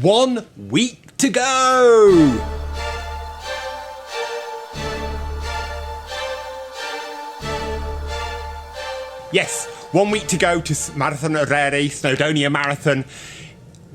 1 week to go! Yes, 1 week to go to Marathon Eryri, Snowdonia Marathon.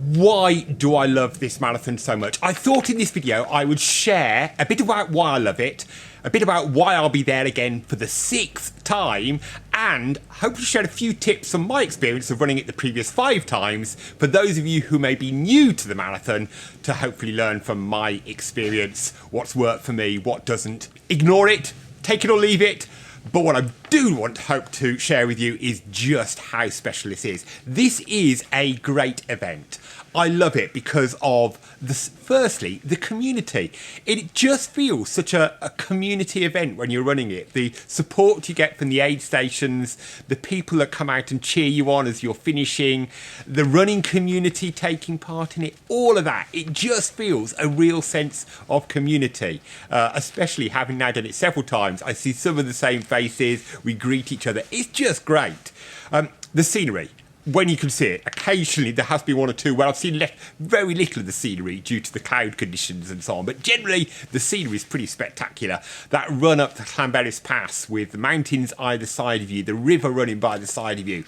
Why do I love this marathon so much? I thought in this video I would share a bit about why I love it, a bit about why I'll be there again for the 6th time, and hopefully share a few tips from my experience of running it the previous 5 times for those of you who may be new to the marathon, to hopefully learn from my experience what's worked for me, what doesn't. Ignore it, take it or leave it. But what I do want to hope to share with you is just how special this is. This is a great event. I love it because of, firstly, the community. It just feels such a community event when you're running it. The support you get from the aid stations, the people that come out and cheer you on as you're finishing, the running community taking part in it, all of that. It just feels a real sense of community, especially having now done it several times. I see some of the same faces, we greet each other. It's just great. The scenery. When you can see it, occasionally there has been one or two where I've seen very little of the scenery due to the cloud conditions and so on, but generally the scenery is pretty spectacular. That run up the Llanberis Pass with the mountains either side of you, the river running by the side of you,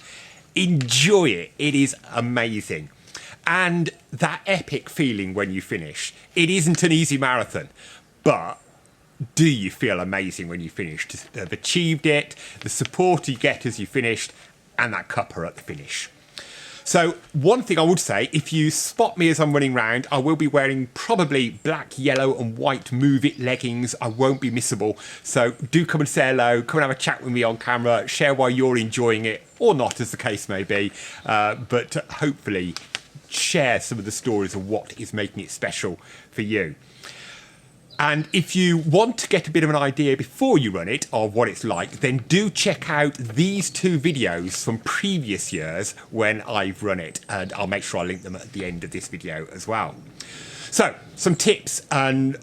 enjoy it. It is amazing. And that epic feeling when you finish. It isn't an easy marathon, but do you feel amazing when you finish? To have achieved it, the support you get as you finished, and that cuppa at the finish. So one thing I would say, if you spot me as I'm running round, I will be wearing probably black, yellow and white Move It leggings. I won't be missable. So do come and say hello, come and have a chat with me on camera, share why you're enjoying it, or not as the case may be, but hopefully share some of the stories of what is making it special for you. And if you want to get a bit of an idea before you run it of what it's like, then do check out these 2 videos from previous years when I've run it. And I'll make sure I link them at the end of this video as well. So, some tips and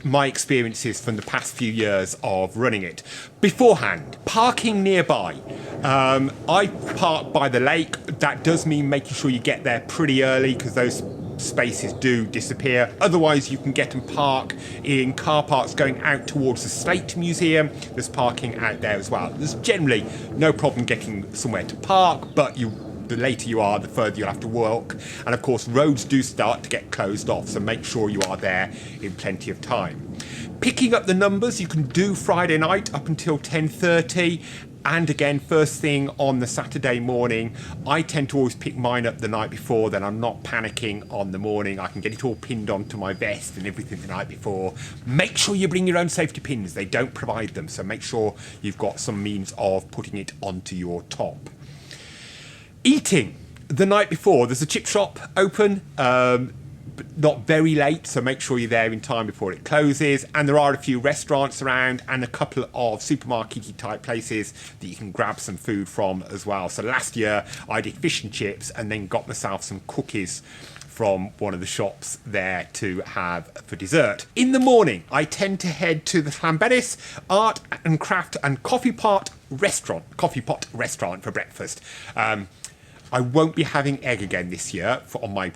my experiences from the past few years of running it. Beforehand, parking nearby. I park by the lake. That does mean making sure you get there pretty early because those spaces do disappear. Otherwise you can get and park in car parks going out towards the Slate Museum. There's parking out there as well. There's generally no problem getting somewhere to park, but the later you are, the further you'll have to walk. And of course roads do start to get closed off, so make sure you are there in plenty of time. Picking up the numbers you can do Friday night up until 10:30. And again, first thing on the Saturday morning. I tend to always pick mine up the night before, then I'm not panicking on the morning. I can get it all pinned onto my vest and everything the night before. Make sure you bring your own safety pins. They don't provide them, so make sure you've got some means of putting it onto your top. Eating. The night before, there's a chip shop open. But not very late, so make sure you're there in time before it closes. And there are a few restaurants around and a couple of supermarket-y type places that you can grab some food from as well. So last year I did fish and chips and then got myself some cookies from one of the shops there to have for dessert. In the morning, I tend to head to the Llanberis Art and Craft and Coffee Pot Restaurant for breakfast. I won't be having egg again this year on my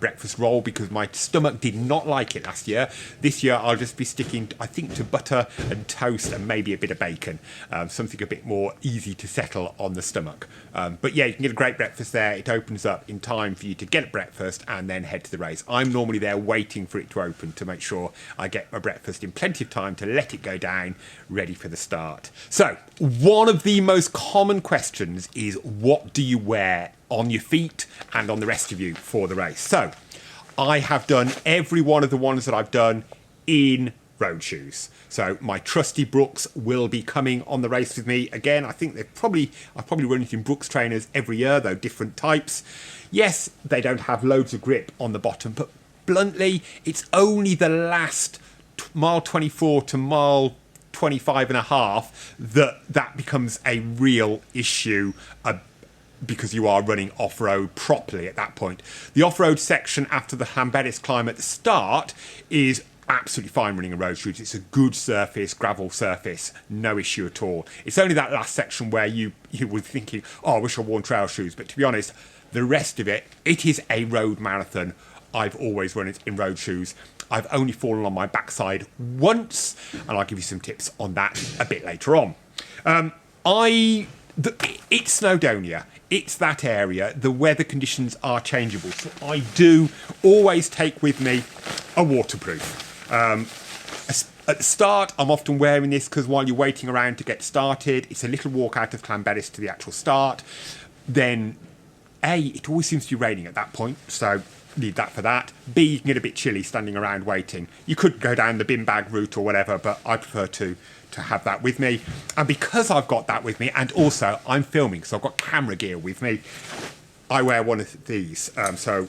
breakfast roll because my stomach did not like it last year. This year I'll just be sticking, I think, to butter and toast and maybe a bit of bacon, something a bit more easy to settle on the stomach. But yeah, you can get a great breakfast there. It opens up in time for you to get breakfast and then head to the race. I'm normally there waiting for it to open to make sure I get my breakfast in plenty of time to let it go down, ready for the start. So one of the most common questions is, what do you wear on your feet and on the rest of you for the race? So I have done every one of the ones that I've done in road shoes. So my trusty Brooks will be coming on the race with me again. I think I've probably run it in Brooks trainers every year, though different types. Yes, they don't have loads of grip on the bottom, but bluntly, it's only the last mile 24 to mile 25 and a half that becomes a real issue, because you are running off-road properly at that point. The off-road section after the Llanberis climb at the start is absolutely fine running a road shoes. It's a good surface, gravel surface, no issue at all. It's only that last section where you were thinking, oh, I wish I wore trail shoes. But to be honest, The rest of it, it is a road marathon. I've always run it in road shoes. I've only fallen on my backside once, and I'll give you some tips on that a bit later on. It's Snowdonia. It's that area. The weather conditions are changeable, so I do always take with me a waterproof. At the start, I'm often wearing this because while you're waiting around to get started, it's a little walk out of Llanberis to the actual start. Then, it always seems to be raining at that point, so need that for that. B, you can get a bit chilly standing around waiting. You could go down the bin bag route or whatever, but I prefer to have that with me. And because I've got that with me, and also I'm filming, so I've got camera gear with me, I wear one of these, so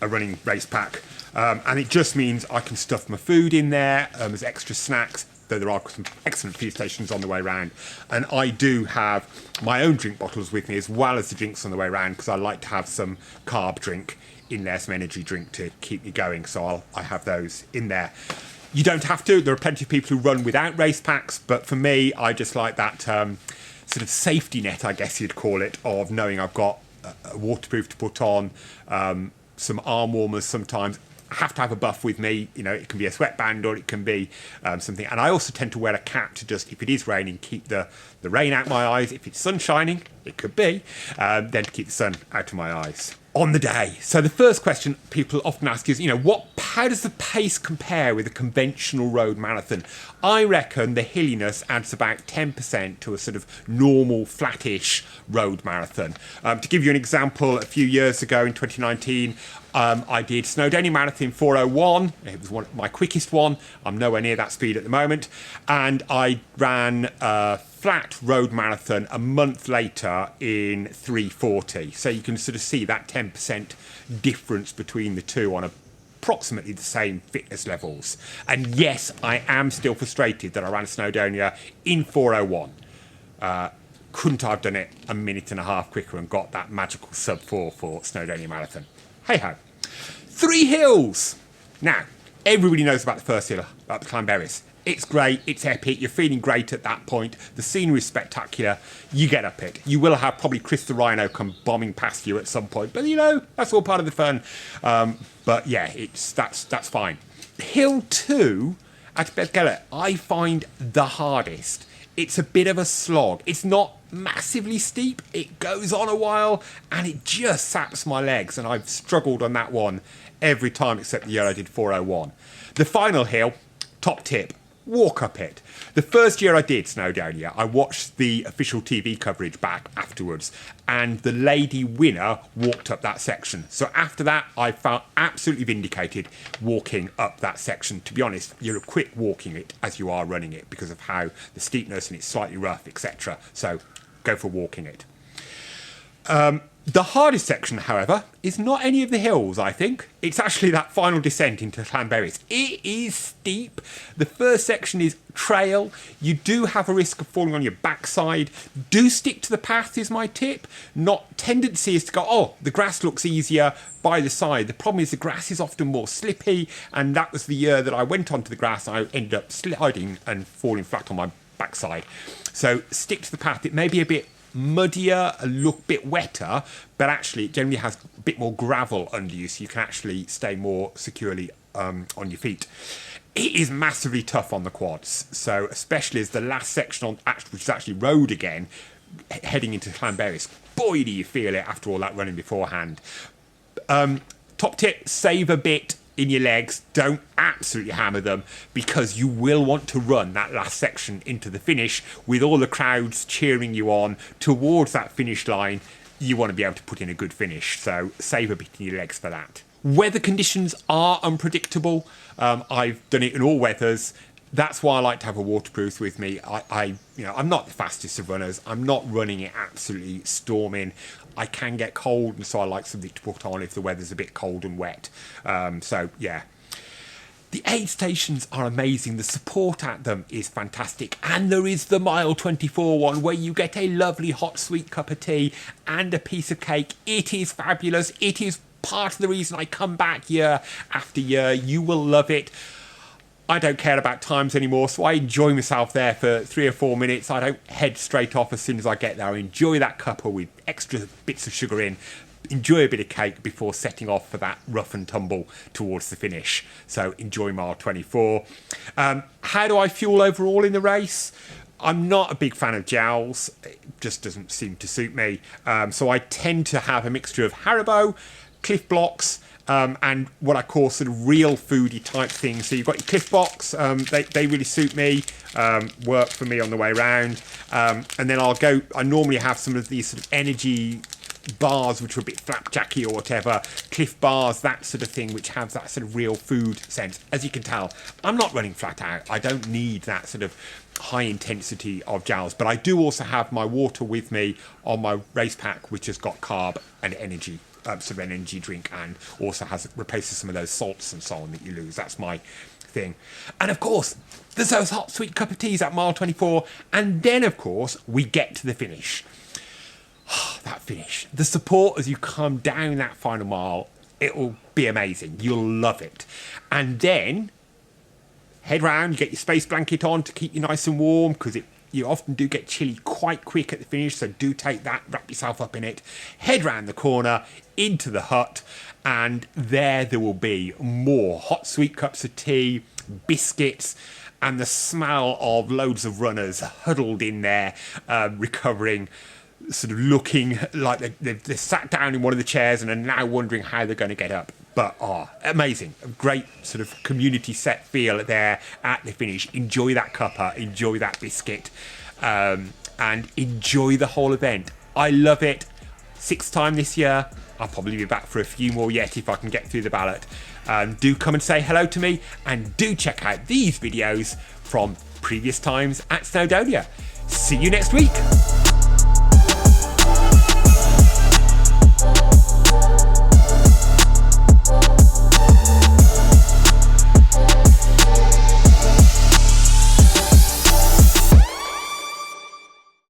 a running race pack. And it just means I can stuff my food in there as extra snacks, though there are some excellent food stations on the way around. And I do have my own drink bottles with me as well as the drinks on the way around, because I like to have some carb drink in there, some energy drink to keep me going. So I have those in there. You don't have to. There are plenty of people who run without race packs, but for me, I just like that sort of safety net, I guess you'd call it, of knowing I've got a waterproof to put on, some arm warmers sometimes. I have to have a buff with me. You know, it can be a sweatband or it can be something. And I also tend to wear a cap to just, if it is raining, keep the rain out my eyes. If it's sun shining, it could be, then to keep the sun out of my eyes. On the day. So the first question people often ask is, how does the pace compare with a conventional road marathon? I reckon the hilliness adds about 10% to a sort of normal, flattish road marathon. To give you an example, a few years ago in 2019, I did Snowdonia Marathon 4:01. It was my quickest one. I'm nowhere near that speed at the moment. And I ran a flat road marathon a month later in 3:40. So you can sort of see that 10% difference between the two on approximately the same fitness levels. And yes, I am still frustrated that I ran Snowdonia in 4:01. Couldn't I have done it a minute and a half quicker and got that magical sub 4 for Snowdonia Marathon? Hey ho. 3 hills. Now, everybody knows about the first hill, about the Llanberis. It's great, it's epic, you're feeling great at that point, the scenery is spectacular, you get up it. You will have probably Chris the Rhino come bombing past you at some point, but that's all part of the fun. But yeah, that's fine. Hill 2 at Beddgelert, I find the hardest. It's a bit of a slog. It's not massively steep, it goes on a while, and it just saps my legs, and I've struggled on that one every time except the year I did 4:01. The final hill, top tip, walk up it. The first year I did Snowdonia, I watched the official TV coverage back afterwards, and the lady winner walked up that section. So after that, I felt absolutely vindicated walking up that section. To be honest, you're quick walking it as you are running it because of how the steepness and it's slightly rough, etc. So go for walking it. The hardest section, however, is not any of the hills, I think. It's actually that final descent into Llanberis. It is steep. The first section is trail. You do have a risk of falling on your backside. Do stick to the path is my tip. Not tendency is to go, the grass looks easier by the side. The problem is the grass is often more slippy, and that was the year that I went onto the grass. I ended up sliding and falling flat on my backside. So stick to the path. It may be a bit muddier, a look bit wetter, but actually it generally has a bit more gravel under you, so you can actually stay more securely on your feet. It is massively tough on the quads, so especially as the last section which is actually road again, heading into Llanberis, boy do you feel it after all that running beforehand. Top tip, save a bit in your legs, don't absolutely hammer them, because you will want to run that last section into the finish with all the crowds cheering you on towards that finish line. You want to be able to put in a good finish, so save a bit in your legs for that. Weather conditions are unpredictable. I've done it in all weathers. That's why I like to have a waterproof with me. I'm not the fastest of runners. I'm not running it absolutely storming. I can get cold, and so I like something to put on if the weather's a bit cold and wet. So, yeah. The aid stations are amazing. The support at them is fantastic. And there is the mile 24 one where you get a lovely hot sweet cup of tea and a piece of cake. It is fabulous. It is part of the reason I come back year after year. You will love it. I don't care about times anymore, so I enjoy myself there for 3 or 4 minutes. I don't head straight off as soon as I get there. I enjoy that cuppa with extra bits of sugar in. enjoy a bit of cake before setting off for that rough and tumble towards the finish. So enjoy mile 24. How do I fuel overall in the race? I'm not a big fan of gels. It just doesn't seem to suit me. So I tend to have a mixture of Haribo, Cliff Blocks, and what I call sort of real foodie type things. So you've got your Cliff Box. They really suit me, work for me on the way around. And then I normally have some of these sort of energy bars which are a bit flapjacky or whatever, Cliff bars, that sort of thing, which have that sort of real food sense. As you can tell, I'm not running flat out. I don't need that sort of high intensity of gels, but I do also have my water with me on my race pack, which has got carb and energy, sort of an energy drink, and also replaces some of those salts and so on that you lose. That's my thing. And of course, there's those hot sweet cup of teas at mile 24, and then of course we get to the finish. That finish, the support as you come down that final mile, it will be amazing. You'll love it. And then head round, you get your space blanket on to keep you nice and warm, because you often do get chilly quite quick at the finish, so do take that, wrap yourself up in it, head round the corner into the hut, and there will be more hot sweet cups of tea, biscuits, and the smell of loads of runners huddled in there, recovering, sort of looking like they've sat down in one of the chairs and are now wondering how they're going to get up. But amazing, a great sort of community set feel there at the finish. Enjoy that cuppa, enjoy that biscuit, and enjoy the whole event. I love it. 6th time this year. I'll probably be back for a few more yet if I can get through the ballot. Do come and say hello to me, and do check out these videos from previous times at Snowdonia. See you next week.